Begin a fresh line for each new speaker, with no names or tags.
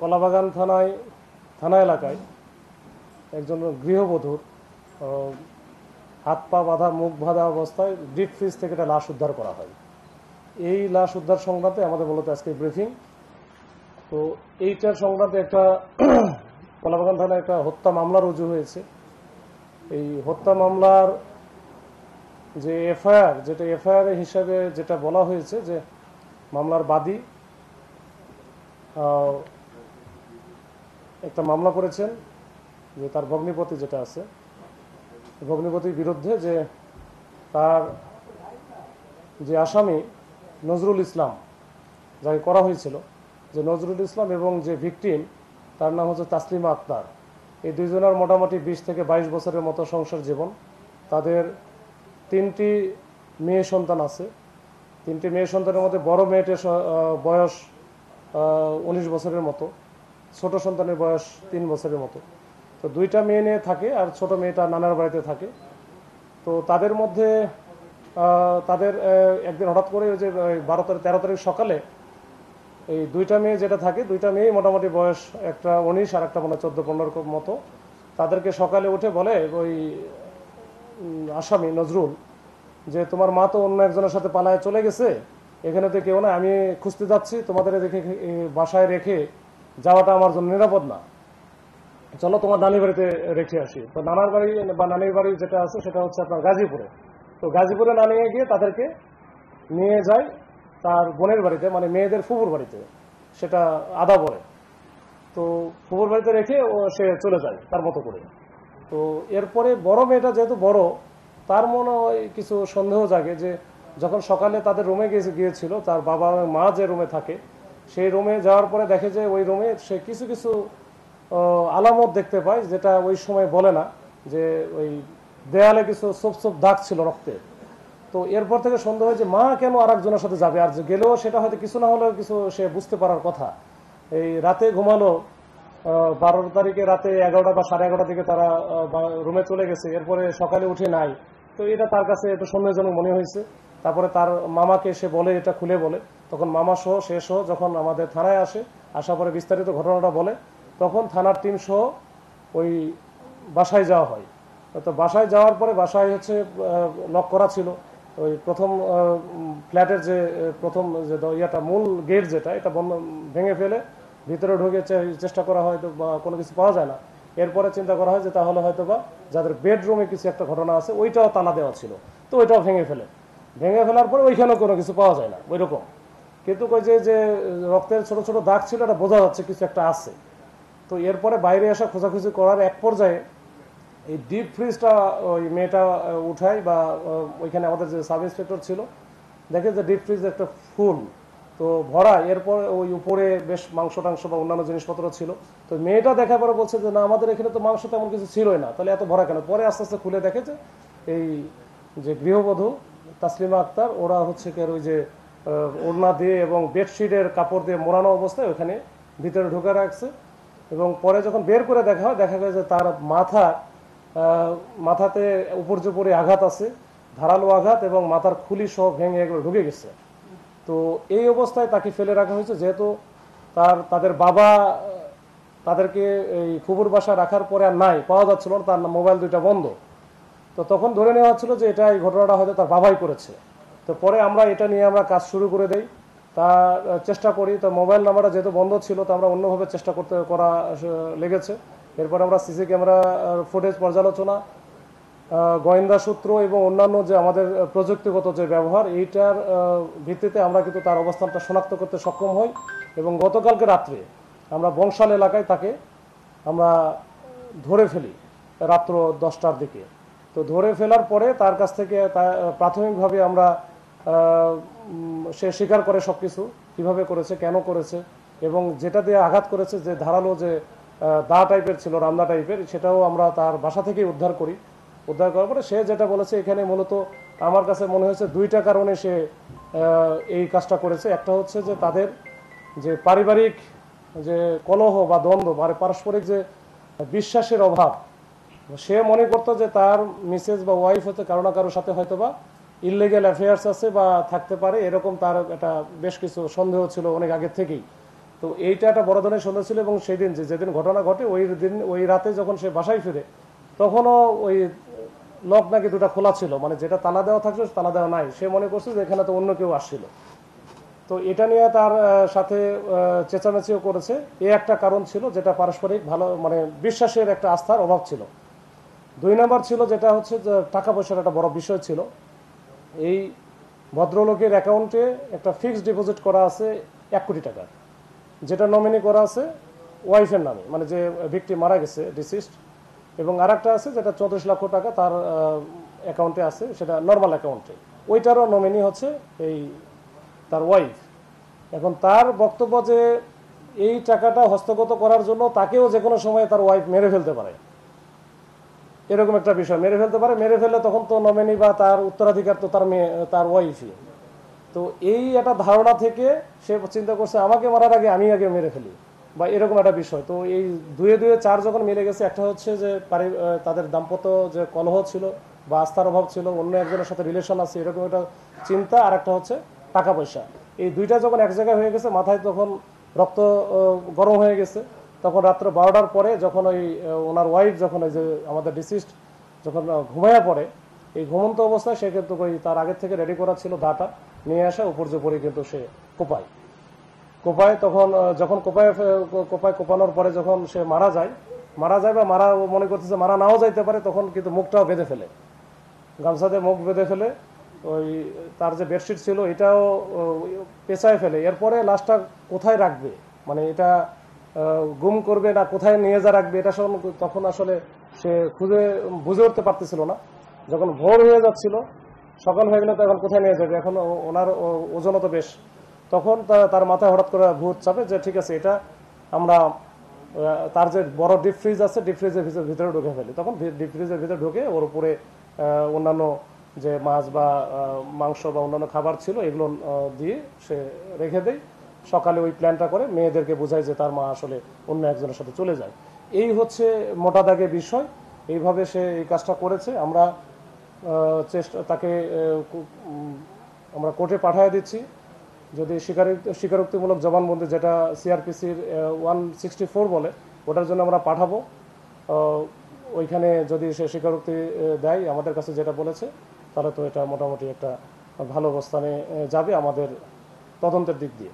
কলাবাগান থানা এলাকায় একজন গৃহবধূর হাত পা বাঁধা, মুখ বাঁধা অবস্থায় ডিপ ফ্রিজ থেকে একটা লাশ উদ্ধার করা হয়। এই লাশ উদ্ধার সংক্রান্তে আমাদের মূলত আজকে ব্রিফিং। তো এইটার সংক্রান্তে একটা কলাবাগান থানায় একটা হত্যা মামলা রুজু হয়েছে। এই হত্যা মামলার যে এফআইআর হিসাবে যেটা বলা হয়েছে যে মামলার বাদী একটা মামলা করেছেন যে তার ভগ্নিপতি যেটা আছে, ভগ্নিপতির বিরুদ্ধে যে তার যে আসামি নজরুল ইসলাম যাকে করা হয়েছিল, যে নজরুল ইসলাম এবং যে ভিকটিম তার নাম হচ্ছে তাসলিমা আক্তার, এই দুইজনের মোটামুটি 20 থেকে 22 বছরের মতো সংসার জীবন। তাদের 3টি মেয়ে সন্তান আছে। 3টি মেয়ে সন্তানের মধ্যে বড় মেয়েটির বয়স 19 বছরের মতো, ছোট সন্তানের বয়স 3 বছরের মতো। তো 2টা মেয়ে নিয়ে থাকে আর ছোট মেয়েটা নানার বাড়িতে থাকে। তো তাদের মধ্যে তাদের একদিন হঠাৎ করে ওই যে 13 তারিখ সকালে এই 2টা মেয়ে যেটা থাকে, 2টা মেয়েই মোটামুটি বয়স, একটা 19 আর একটা 14-15 মতো। তাদেরকে সকালে উঠে বলে ওই আসামি নজরুল যে তোমার মা তো অন্য একজনের সাথে পালায় চলে গেছে, এখানে তো কেউ না, আমি খুঁজতে যাচ্ছি, তোমাদের দেখে বাসায় রেখে যাওয়াটা আমার জন্য নিরাপদ না, চলো তোমার নানির বাড়িতে রেখে আসি। তো নানার বাড়ি বা নানির বাড়ি যেটা আছে সেটা হচ্ছে আপনার গাজীপুরে। তো গাজীপুরে না নিয়ে গিয়ে তাদেরকে নিয়ে যায় তার বোনের বাড়িতে, মানে মেয়েদের ফুফুর বাড়িতে, সেটা আদাবরে। তো ফুফুর বাড়িতে রেখে সে চলে যায় তার মতো করে। তো এরপরে বড় মেয়েটা যেহেতু বড়, তার মনে হয় কিছু সন্দেহ জাগে যে যখন সকালে তাদের রুমে গিয়েছিল, তার বাবা মা যে রুমে থাকে সেই রুমে যাওয়ার পরে দেখে যে ওই রুমে সে কিছু কিছু আলামত দেখতে পায়, যেটা ওই সময় বলে না, যে ওই দেয়ালে কিছু ছোপ দাগ ছিল রক্তের। তো এরপর থেকে সন্দেহ হয় যে মা কেন আর একজনের সাথে যাবে, আর গেলেও সেটা হয়তো কিছু না হলেও কিছু সে বুঝতে পারার কথা। এই রাতে ঘুমালো, 12 তারিখে রাতে 11টা বা 11:30 দিকে তারা রুমে চলে গেছে, এরপরে সকালে উঠে নাই। তো এটা তার কাছে একটু সন্দেহজনক মনে হয়েছে। তারপরে তার মামাকে সে বলে, এটা খুলে বলে, তখন মামা সহ সে সহ যখন আমাদের থানায় আসার পরে বিস্তারিত ঘটনাটা বলে, তখন থানার টিম সহ ওই বাসায় যাওয়া হয়। তো বাসায় যাওয়ার পরে বাসায় হচ্ছে লক করা ছিল। ওই প্রথম ফ্ল্যাটের যে প্রথম যে ইয়াটা মূল গেট যেটা, এটা বন্ধ ভেঙে ফেলে ভিতরে ঢুকে চেষ্টা করা হয়, তো কোনো কিছু পাওয়া যায় না। এরপরে চিন্তা করা হয় যে তাহলে হয়তো বা যাদের বেডরুমে কিছু একটা ঘটনা আছে ওইটাও তালা দেওয়া ছিল, তো ওইটাও ভেঙে ফেলার পরে ওইখানেও কোনো কিছু পাওয়া যায় না ওই রকম। কিন্তু ওই যে রক্তের ছোট ছোট দাগ ছিল, এটা বোঝা যাচ্ছে কিছু একটা আছে। তো এরপরে বাইরে আসা খোঁজাখুঁজি করার এক পর্যায়ে এই ডিপ ফ্রিজটা ওই মেয়েটা উঠায়, বা ওইখানে আমাদের যে সাব ইন্সপেক্টর ছিল দেখে যে ডিপ ফ্রিজ একটা ফুল তো ভরা, এরপর ওই উপরে বেশ মাংস টাংস বা অন্যান্য জিনিসপত্র ছিল। তো মেয়েটা দেখার পরে বলছে যে না, আমাদের এখানে তো মাংস তেমন কিছু ছিলই না, তাহলে এত ভরা কেন? পরে আস্তে আস্তে খুলে দেখে যে এই যে গৃহবধূ তাসলিমা আক্তার, ওরা হচ্ছে কি ওই যে ওড়না দিয়ে এবং বেডশিটের কাপড় দিয়ে মোড়ানো অবস্থায় ওখানে ভিতরে ঢুকে রাখছে। এবং পরে যখন বের করে দেখা হয়, দেখা যায় যে তার মাথাতে উপর্যুপরি আঘাত আছে, ধারালো আঘাত, এবং মাথার খুলি সহ ভেঙে এগুলো ঢুকে গেছে। তো এই অবস্থায় তাকে ফেলে রাখা হয়েছে, যেহেতু তাদের বাবা তাদেরকে এই ফুফুর বাসা রাখার পরে আর নাই, পাওয়া যাচ্ছিল না, তার মোবাইল 2টা বন্ধ। তো তখন ধরে নেওয়া হচ্ছিল যে এই ঘটনাটা হয়তো তার বাবাই করেছে। তো পরে আমরা এটা নিয়ে কাজ শুরু করে দেই, তা চেষ্টা করি। তো মোবাইল নাম্বারটা যেহেতু বন্ধ ছিল, তো আমরা অন্যভাবে চেষ্টা করা লেগেছে। এরপর আমরা সিসি ক্যামেরা ফুটেজ পর্যালোচনা, গোয়েন্দা সূত্র এবং অন্যান্য যে আমাদের প্রযুক্তিগত যে ব্যবহার, এইটার ভিত্তিতে আমরা কিন্তু তার অবস্থানটা শনাক্ত করতে সক্ষম হই। এবং গতকালকে রাত্রে আমরা বংশাল এলাকায় তাকে আমরা ধরে ফেলি রাত্র 10টার দিকে। তো ধরে ফেলার পরে তার কাছ থেকে প্রাথমিকভাবে আমরা সে স্বীকার করে সব কিছু, কীভাবে করেছে, কেন করেছে, এবং যেটা দিয়ে আঘাত করেছে, যে ধারালো যে দা টাইপের ছিল, রামদা টাইপের, সেটাও আমরা তার বাসা থেকেই উদ্ধার করার পরে সে যেটা বলেছে, এখানে মূলত আমার কাছে মনে হয়েছে 2টা কারণে সে এই কাজটা করেছে। একটা হচ্ছে যে তাদের যে পারিবারিক যে কলহ বা দ্বন্দ্ব, মানে পারস্পরিক যে বিশ্বাসের অভাব, সে মনে করতো যে তার মিসেস বা ওয়াইফ হতে কারো না কারোর সাথে হয়তো বা ইললিগ্যাল অ্যাফেয়ার্স আছে বা থাকতে পারে, এরকম তার একটা বেশ কিছু সন্দেহ ছিল অনেক আগের থেকেই। তো এইটা একটা বড় ধরনের সন্দেহ ছিল এবং সেই দিন যেদিন ঘটনা ঘটে ওই রাতে যখন সে বাসায় ফিরে তখনও ওই লক নাকি দুটা খোলা ছিল, মানে যেটা তালা দেওয়া থাকছে তালা দেওয়া নাই। সে মনে করছে যে এখানে তো অন্য কেউ আসছিল। তো এটা নিয়ে তার সাথে চেঁচামেচিও করেছে। একটা কারণ ছিল যেটা পারস্পরিক ভালো মানে বিশ্বাসের একটা আস্থার অভাব ছিল। 2 নম্বর ছিল যেটা হচ্ছে যে টাকা পয়সার একটা বড় বিষয় ছিল। এই ভদ্রলোকের অ্যাকাউন্টে একটা ফিক্সড ডিপোজিট করা আছে 1 কোটি টাকা, যেটা নমিনি করা আছে ওয়াইফের নামে, মানে যে ভিকটিম মারা গেছে ডিসিস্ট। এবং আরেকটা আছে যেটা 34 লক্ষ টাকা তার অ্যাকাউন্টে আছে, সেটা নর্মাল অ্যাকাউন্টে। ওইটারও নমিনি হচ্ছে এই তার ওয়াইফ। এখন তার বক্তব্য যে এই টাকাটা হস্তগত করার জন্য তাকেও যে কোনো সময় তার ওয়াইফ মেরে ফেলতে পারে, এরকম একটা বিষয়। মেরে ফেলতে পারে, মেরে ফেললে তখন তো নমিনি বা তার উত্তরাধিকার তো তার ওয়াইফই। তো এই একটা ধারণা থেকে সে চিন্তা করছে আমাকে মারার আগে আমি আগে মেরে ফেলি, বা এরকম একটা বিষয়। তো এই দুয়ে দুয়ে চার যখন মিলে গেছে, একটা হচ্ছে যে তাদের দাম্পত্য যে কলহ ছিল বা আস্থার অভাব ছিল, অন্য একজনের সাথে রিলেশন আছে এরকম একটা চিন্তা, আর একটা হচ্ছে টাকা পয়সা। এই দুইটা যখন এক জায়গায় হয়ে গেছে, মাথায় তখন রক্ত গরম হয়ে গেছে। তখন রাত্র 12টার পরে যখন ওই ওনার ওয়াইফ যখন ওই যে আমাদের ডিসিস্ট যখন ঘুমাইয়া পড়ে, এই ঘুমন্ত অবস্থায় সে কিন্তু ওই তার আগের থেকে রেডি করা ছিল দাটা নিয়ে আসা, উপর যে পরে কিন্তু সে কোপায়। তখন যখন কোপানোর পরে যখন সে মারা যায় বা মনে করতেছে মারা নাও যাইতে পারে, তখন কিন্তু মুখটাও বেঁধে ফেলে, গামছাতে মুখ বেঁধে ফেলে। ওই তার যে বেডশিট ছিল এটাও পেঁচায় ফেলে। এরপরে লাশটা কোথায় রাখবে, মানে এটা গুম করবে না কোথায় নিয়ে যা রাখবে, এটা তখন আসলে সে বুঝে উঠতে পারতেছিল না। যখন ভোর হয়ে যাচ্ছিল, সকাল হয়ে গেলে তখন কোথায় নিয়ে যাবে, এখন ওনার ওজনও তো বেশ। তখন তার মাথায় হঠাৎ করে ভূত চাপে যে ঠিক আছে, এটা আমরা তার যে বড় ডিপ ফ্রিজ আছে, ডিপ ফ্রিজের ভিতরে ঢুকে ফেলি। তখন ডিপ ফ্রিজের ভিতরে ঢুকে ওর উপরে অন্যান্য যে মাছ বা মাংস বা অন্যান্য খাবার ছিল এগুলো দিয়ে সে রেখে দেয়। সকালে ওই প্ল্যানটা করে মেয়েদেরকে বোঝায় যে তার মা আসলে অন্য একজনের সাথে চলে যায়। এই হচ্ছে মোটা দাগে বিষয়। এইভাবে সে এই কাজটা করেছে। আমরা তাকে আমরা কোর্টে পাঠিয়ে দিচ্ছি। যদি স্বীকারোক্তিমূলক জবানবন্দি, যেটা সিআরপিসির 164 বলে, ওটার জন্য আমরা পাঠাবো। ওইখানে যদি সে স্বীকারোক্তি দেয় আমাদের কাছে যেটা বলেছে, তাহলে তো এটা মোটামুটি একটা ভালো অবস্থানে যাবে আমাদের তদন্তের দিক দিয়ে।